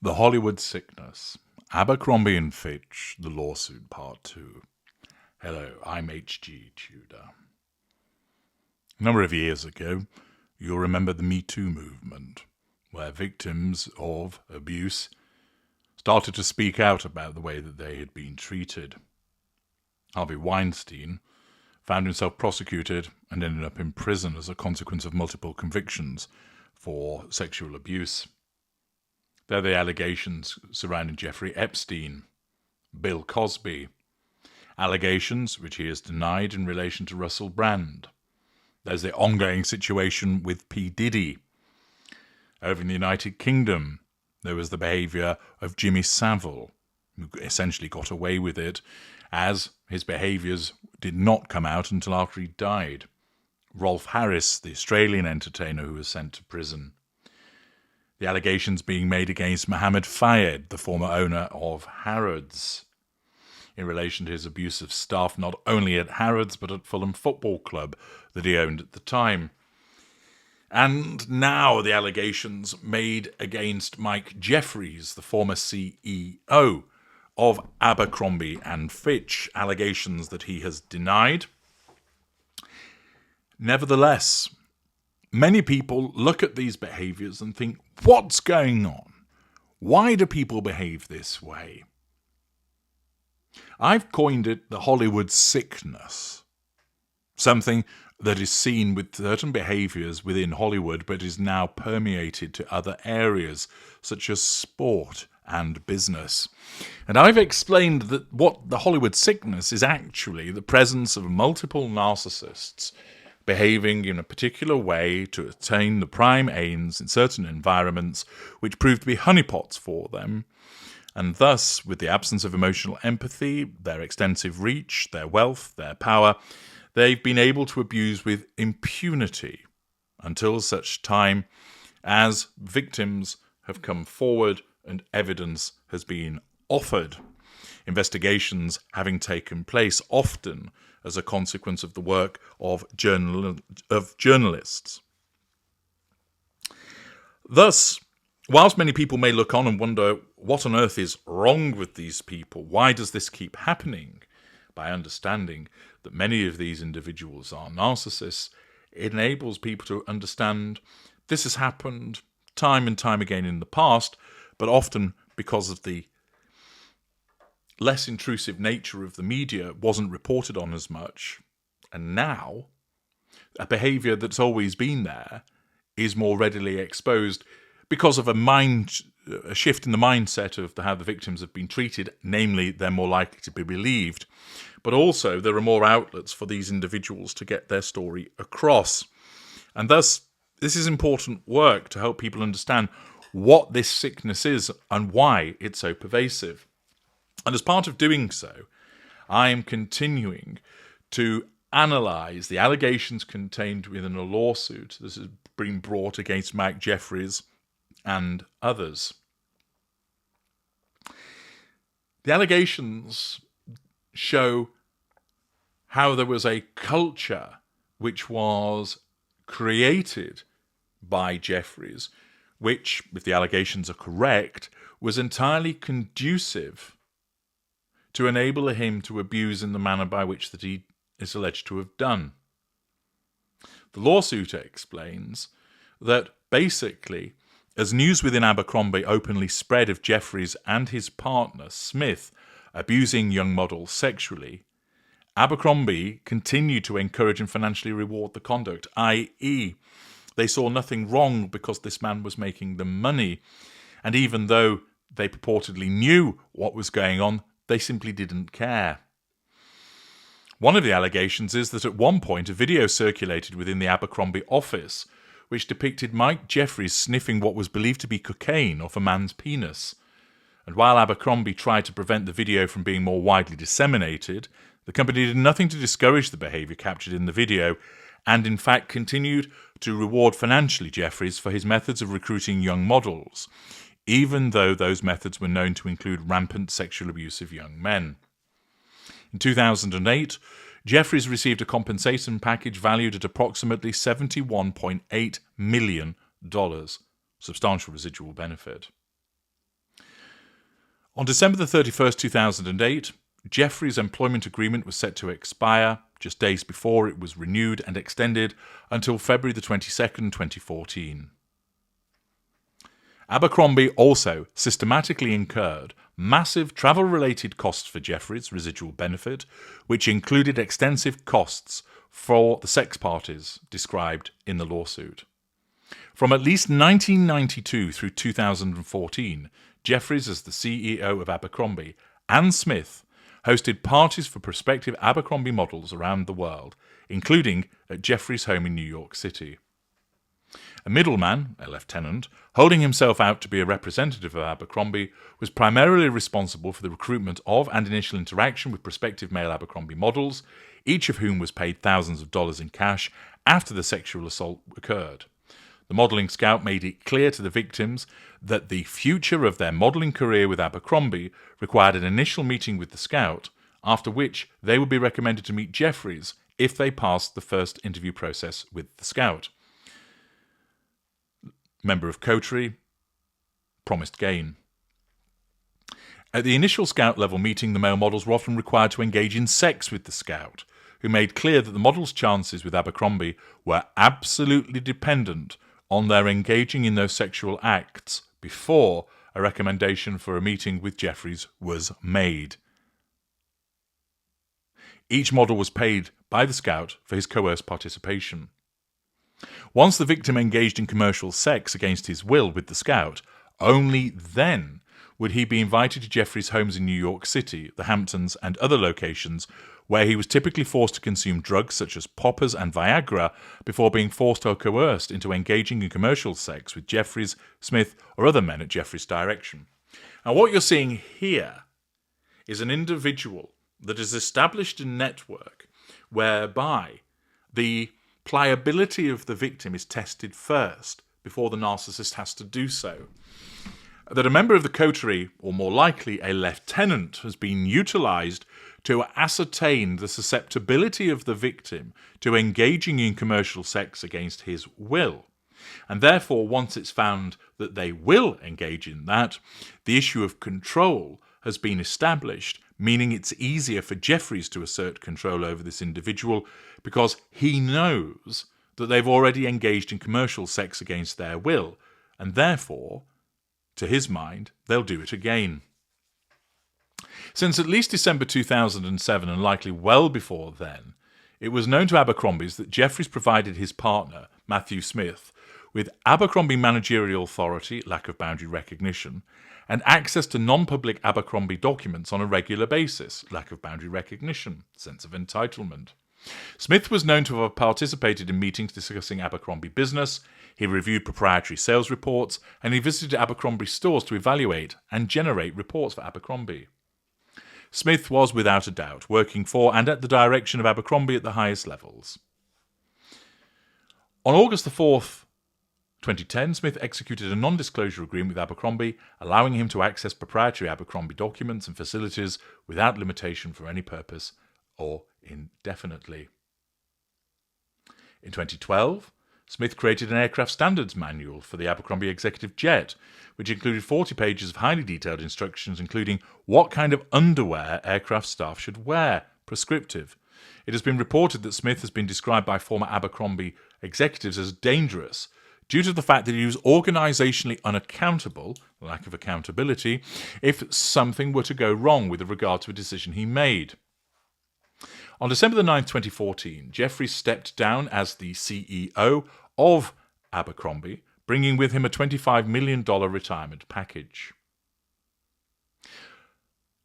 The Hollywood Sickness, Abercrombie and Fitch, The Lawsuit Part 2. Hello, I'm H.G. Tudor. A number of years ago, you'll remember the Me Too movement, where victims of abuse started to speak out about the way that they had been treated. Harvey Weinstein found himself prosecuted and ended up in prison as a consequence of multiple convictions for sexual abuse. There are the allegations surrounding Jeffrey Epstein, Bill Cosby, allegations which he has denied in relation to Russell Brand. There's the ongoing situation with P. Diddy. Over in the United Kingdom, there was the behaviour of Jimmy Savile, who essentially got away with it, as his behaviours did not come out until after he died. Rolf Harris, the Australian entertainer who was sent to prison. The allegations being made against Mohammed Fayed, the former owner of Harrods, in relation to his abuse of staff not only at Harrods but at Fulham Football Club that he owned at the time. And now the allegations made against Mike Jeffries, the former CEO of Abercrombie and Fitch, allegations that he has denied. Nevertheless, many people look at these behaviours and think, what's going on? Why do people behave this way? I've coined it the Hollywood sickness, something that is seen with certain behaviours within Hollywood but is now permeated to other areas such as sport and business. And I've explained that what the Hollywood sickness is actually the presence of multiple narcissists behaving in a particular way to attain the prime aims in certain environments which prove to be honeypots for them, and thus, with the absence of emotional empathy, their extensive reach, their wealth, their power, they've been able to abuse with impunity until such time as victims have come forward and evidence has been offered. Investigations having taken place often as a consequence of the work of journalists. Thus, whilst many people may look on and wonder what on earth is wrong with these people, why does this keep happening? By understanding that many of these individuals are narcissists, it enables people to understand this has happened time and time again in the past, but often because of the less intrusive nature of the media wasn't reported on as much. And now, a behaviour that's always been there is more readily exposed because of a shift in the mindset of how the victims have been treated, namely they're more likely to be believed. But also there are more outlets for these individuals to get their story across. And thus, this is important work to help people understand what this sickness is and why it's so pervasive. And as part of doing so, I am continuing to analyse the allegations contained within a lawsuit that has been brought against Mike Jeffries and others. The allegations show how there was a culture which was created by Jeffries, which, if the allegations are correct, was entirely conducive to enable him to abuse in the manner by which that he is alleged to have done. The lawsuit explains that basically, as news within Abercrombie openly spread of Jeffries and his partner, Smith, abusing young models sexually, Abercrombie continued to encourage and financially reward the conduct, i.e., they saw nothing wrong because this man was making them money, and even though they purportedly knew what was going on, they simply didn't care. One of the allegations is that at one point a video circulated within the Abercrombie office which depicted Mike Jeffries sniffing what was believed to be cocaine off a man's penis. And while Abercrombie tried to prevent the video from being more widely disseminated, the company did nothing to discourage the behaviour captured in the video, and in fact continued to reward financially Jeffries for his methods of recruiting young models, even though those methods were known to include rampant sexual abuse of young men. In 2008, Jeffries received a compensation package valued at approximately $71.8 million, substantial residual benefit. On December the 31st, 2008, Jeffrey's employment agreement was set to expire just days before it was renewed and extended until February the 22nd, 2014. Abercrombie also systematically incurred massive travel-related costs for Jeffrey's residual benefit, which included extensive costs for the sex parties described in the lawsuit. From at least 1992 through 2014, Jeffries, as the CEO of Abercrombie, and Smith hosted parties for prospective Abercrombie models around the world, including at Jeffries' home in New York City. A middleman, a lieutenant, holding himself out to be a representative of Abercrombie, was primarily responsible for the recruitment of and initial interaction with prospective male Abercrombie models, each of whom was paid thousands of dollars in cash after the sexual assault occurred. The modelling scout made it clear to the victims that the future of their modelling career with Abercrombie required an initial meeting with the scout, after which they would be recommended to meet Jeffries if they passed the first interview process with the scout. Member of coterie, promised gain. At the initial scout level meeting, the male models were often required to engage in sex with the scout, who made clear that the models' chances with Abercrombie were absolutely dependent on their engaging in those sexual acts before a recommendation for a meeting with Jeffries was made. Each model was paid by the scout for his coerced participation. Once the victim engaged in commercial sex against his will with the scout, only then would he be invited to Jeffrey's homes in New York City, the Hamptons, and other locations where he was typically forced to consume drugs such as poppers and Viagra before being forced or coerced into engaging in commercial sex with Jeffries, Smith, or other men at Jeffrey's direction. Now, what you're seeing here is an individual that has established a network whereby the pliability of the victim is tested first before the narcissist has to do so. That a member of the coterie, or more likely a lieutenant, has been utilised to ascertain the susceptibility of the victim to engaging in commercial sex against his will. And therefore, once it's found that they will engage in that, the issue of control has been established, meaning it's easier for Jeffries to assert control over this individual because he knows that they've already engaged in commercial sex against their will, and therefore, to his mind, they'll do it again. Since at least December 2007, and likely well before then, it was known to Abercrombie's that Jeffries provided his partner, Matthew Smith, with Abercrombie managerial authority, lack of boundary recognition, and access to non-public Abercrombie documents on a regular basis, lack of boundary recognition, sense of entitlement. Smith was known to have participated in meetings discussing Abercrombie business, he reviewed proprietary sales reports, and he visited Abercrombie stores to evaluate and generate reports for Abercrombie. Smith was, without a doubt, working for and at the direction of Abercrombie at the highest levels. On August the 4th, 2010, Smith executed a non-disclosure agreement with Abercrombie, allowing him to access proprietary Abercrombie documents and facilities without limitation for any purpose or indefinitely. In 2012, Smith created an aircraft standards manual for the Abercrombie executive jet, which included 40 pages of highly detailed instructions, including what kind of underwear aircraft staff should wear, prescriptive. It has been reported that Smith has been described by former Abercrombie executives as dangerous due to the fact that he was organisationally unaccountable, lack of accountability, if something were to go wrong with regard to a decision he made. On December the 9th, 2014, Jeffries stepped down as the CEO of Abercrombie, bringing with him a $25 million retirement package.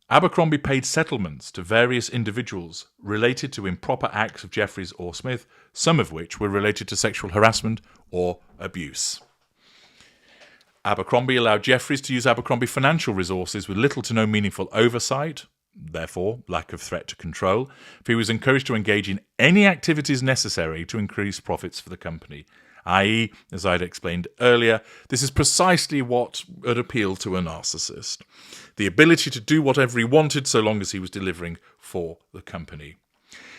Abercrombie paid settlements to various individuals related to improper acts of Jeffries or Smith, some of which were related to sexual harassment or abuse. Abercrombie allowed Jeffries to use Abercrombie financial resources with little to no meaningful oversight, therefore lack of threat to control, for he was encouraged to engage in any activities necessary to increase profits for the company, i.e., as I had explained earlier, this is precisely what would appeal to a narcissist. The ability to do whatever he wanted so long as he was delivering for the company.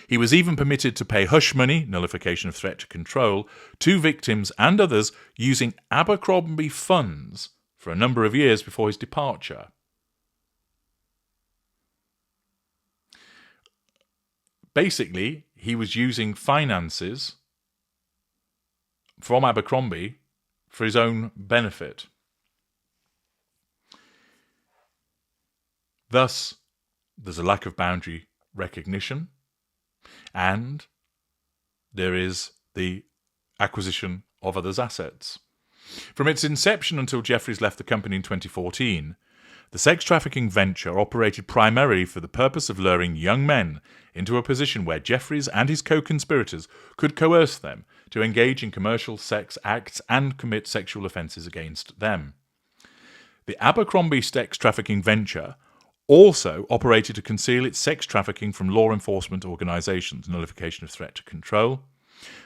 He was even permitted to pay hush money, nullification of threat to control, to victims and others using Abercrombie funds for a number of years before his departure. basically, he was using finances from Abercrombie for his own benefit. Thus, there's a lack of boundary recognition, and there is the acquisition of others' assets. From its inception until Jeffries left the company in 2014, the sex trafficking venture operated primarily for the purpose of luring young men into a position where Jeffries and his co-conspirators could coerce them to engage in commercial sex acts and commit sexual offences against them. The Abercrombie sex trafficking venture also operated to conceal its sex trafficking from law enforcement organisations, nullification of threat to control,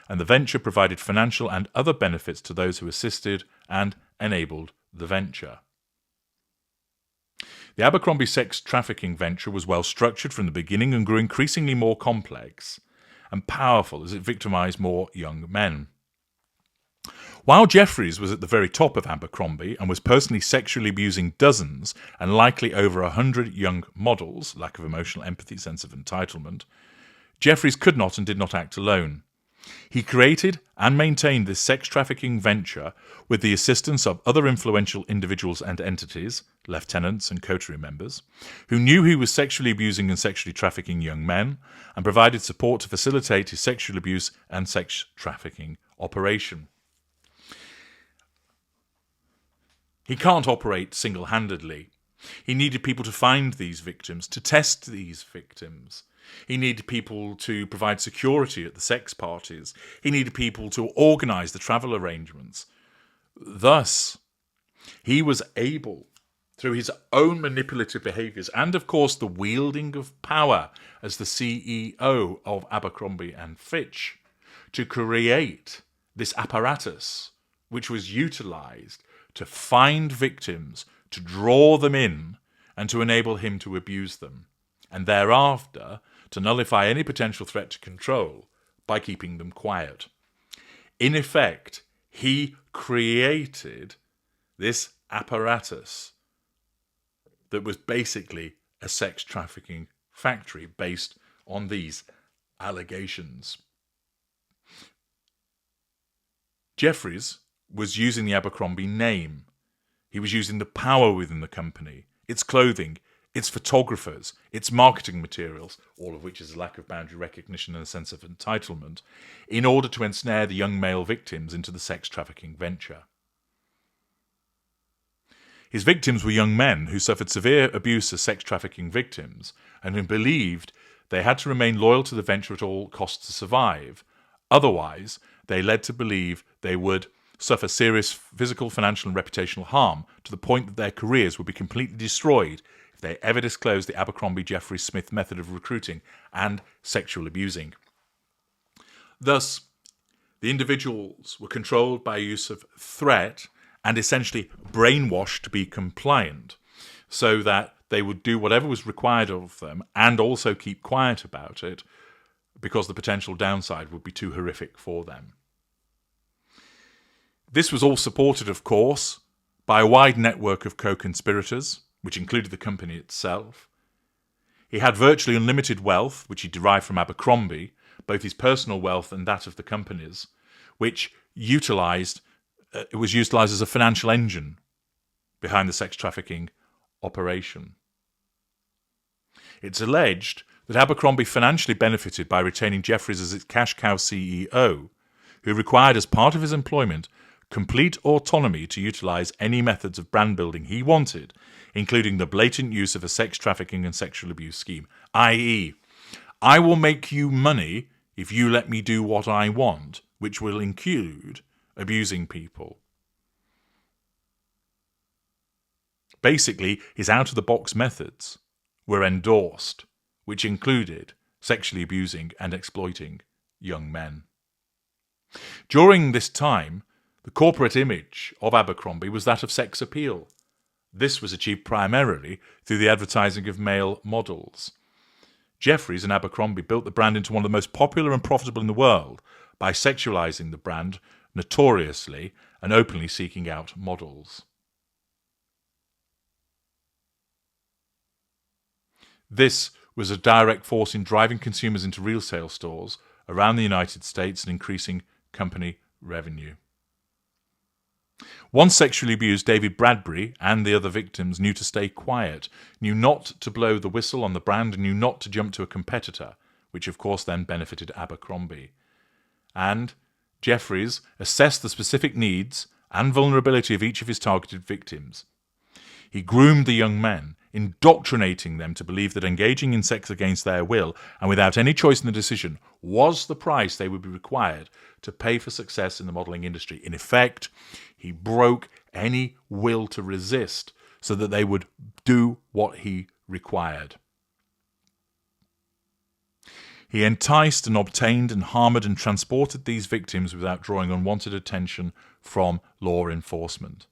and the venture provided financial and other benefits to those who assisted and enabled the venture. The Abercrombie sex trafficking venture was well structured from the beginning and grew increasingly more complex and powerful as it victimised more young men. While Jeffries was at the very top of Abercrombie and was personally sexually abusing dozens and likely over 100 young models, lack of emotional empathy, sense of entitlement, Jeffries could not and did not act alone. He created and maintained this sex trafficking venture with the assistance of other influential individuals and entities, lieutenants and coterie members, who knew he was sexually abusing and sexually trafficking young men and provided support to facilitate his sexual abuse and sex trafficking operation. He can't operate single-handedly. He needed people to find these victims, to test these victims. He needed people to provide security at the sex parties. He needed people to organise the travel arrangements. Thus, he was able, through his own manipulative behaviours and, of course, the wielding of power as the CEO of Abercrombie and Fitch, to create this apparatus which was utilised to find victims, to draw them in, and to enable him to abuse them, and thereafter to nullify any potential threat to control by keeping them quiet. In effect, he created this apparatus that was basically a sex trafficking factory based on these allegations. Jeffries was using the Abercrombie name. He was using the power within the company, its clothing, its photographers, its marketing materials, all of which is a lack of boundary recognition and a sense of entitlement, in order to ensnare the young male victims into the sex trafficking venture. His victims were young men who suffered severe abuse as sex trafficking victims and who believed they had to remain loyal to the venture at all costs to survive. Otherwise, they led to believe they would suffer serious physical, financial and reputational harm to the point that their careers would be completely destroyed if they ever disclosed the Abercrombie Jeffrey Smith method of recruiting and sexual abusing. Thus, the individuals were controlled by use of threat and essentially brainwashed to be compliant, so that they would do whatever was required of them and also keep quiet about it because the potential downside would be too horrific for them. This was all supported, of course, by a wide network of co-conspirators, which included the company itself. He had virtually unlimited wealth, which he derived from Abercrombie, both his personal wealth and that of the companies, which was utilised as a financial engine behind the sex trafficking operation. It's alleged that Abercrombie financially benefited by retaining Jeffries as its cash cow CEO, who required as part of his employment complete autonomy to utilise any methods of brand building he wanted, including the blatant use of a sex trafficking and sexual abuse scheme, i.e., I will make you money if you let me do what I want, which will include abusing people. Basically, his out-of-the-box methods were endorsed, which included sexually abusing and exploiting young men. During this time, the corporate image of Abercrombie was that of sex appeal. This was achieved primarily through the advertising of male models. Jeffries and Abercrombie built the brand into one of the most popular and profitable in the world by sexualizing the brand notoriously and openly seeking out models. This was a direct force in driving consumers into retail stores around the United States and increasing company revenue. Once sexually abused, David Bradbury and the other victims knew to stay quiet, knew not to blow the whistle on the brand, and knew not to jump to a competitor, which of course then benefited Abercrombie. And Jeffries assessed the specific needs and vulnerability of each of his targeted victims. He groomed the young men, indoctrinating them to believe that engaging in sex against their will and without any choice in the decision was the price they would be required to pay for success in the modelling industry. In effect, he broke any will to resist so that they would do what he required. He enticed and obtained and harmoured and transported these victims without drawing unwanted attention from law enforcement.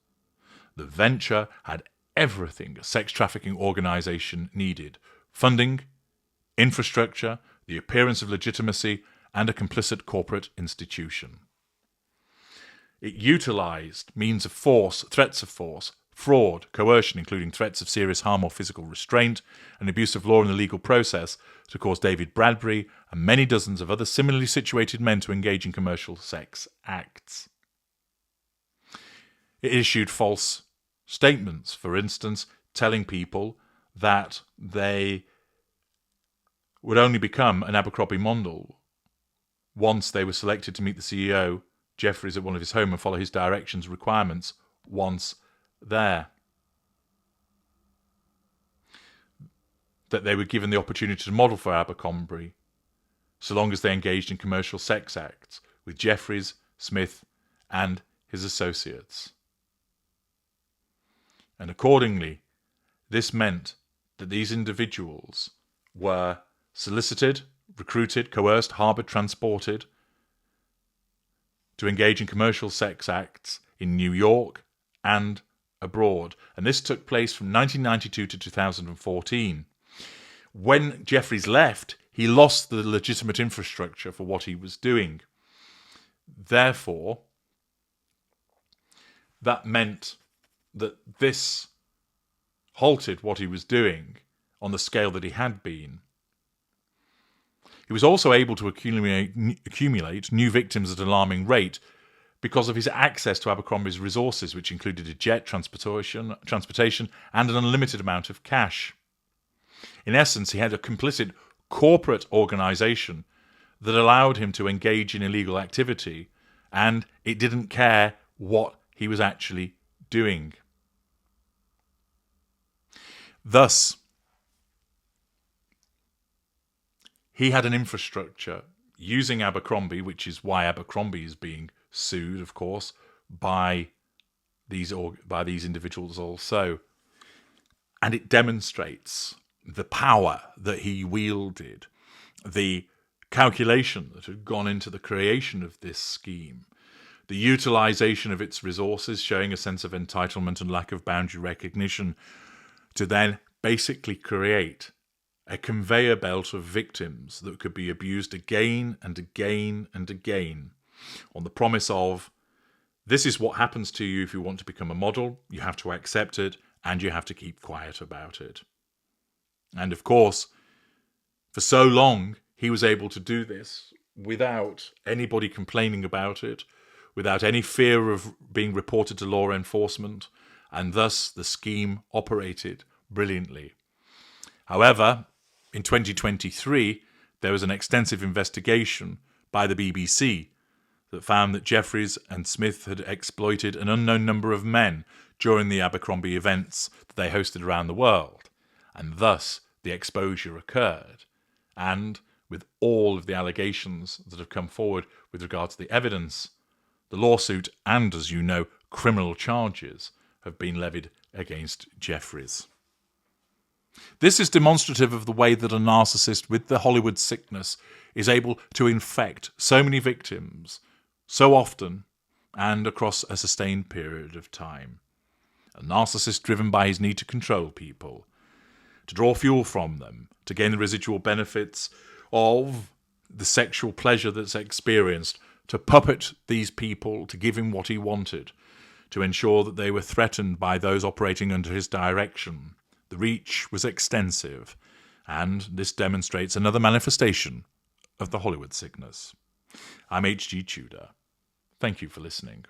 The venture had everything a sex trafficking organisation needed: funding, infrastructure, the appearance of legitimacy, and a complicit corporate institution. It utilised means of force, threats of force, fraud, coercion, including threats of serious harm or physical restraint, and abuse of law in the legal process to cause David Bradbury and many dozens of other similarly situated men to engage in commercial sex acts. It issued false statements, for instance, telling people that they would only become an Abercrombie model once they were selected to meet the CEO, Jeffries, at one of his home and follow his directions requirements once there. That they were given the opportunity to model for Abercrombie so long as they engaged in commercial sex acts with Jeffries, Smith, and his associates. And accordingly, this meant that these individuals were solicited, recruited, coerced, harboured, transported to engage in commercial sex acts in New York and abroad. And this took place from 1992 to 2014. When Jeffries left, he lost the legitimate infrastructure for what he was doing. Therefore, that meant that this halted what he was doing on the scale that he had been. He was also able to accumulate new victims at an alarming rate because of his access to Abercrombie's resources, which included a jet, transportation, and an unlimited amount of cash. In essence, he had a complicit corporate organisation that allowed him to engage in illegal activity, and it didn't care what he was actually doing. Thus, he had an infrastructure using Abercrombie, which is why Abercrombie is being sued, of course, by these individuals also. And it demonstrates the power that he wielded, the calculation that had gone into the creation of this scheme, the utilisation of its resources, showing a sense of entitlement and lack of boundary recognition, to then basically create a conveyor belt of victims that could be abused again and again and again on the promise of, this is what happens to you if you want to become a model, you have to accept it, and you have to keep quiet about it. And of course, for so long, he was able to do this without anybody complaining about it, without any fear of being reported to law enforcement, and thus the scheme operated brilliantly. However, in 2023, there was an extensive investigation by the BBC that found that Jeffries and Smith had exploited an unknown number of men during the Abercrombie events that they hosted around the world, and thus the exposure occurred. And with all of the allegations that have come forward with regard to the evidence, the lawsuit and, as you know, criminal charges have been levied against Jeffries. This is demonstrative of the way that a narcissist with the Hollywood sickness is able to infect so many victims so often and across a sustained period of time. A narcissist driven by his need to control people, to draw fuel from them, to gain the residual benefits of the sexual pleasure that's experienced, to puppet these people, to give him what he wanted, to ensure that they were threatened by those operating under his direction. The reach was extensive, And this demonstrates another manifestation of the Hollywood sickness. I'm H.G. Tudor. Thank you for listening.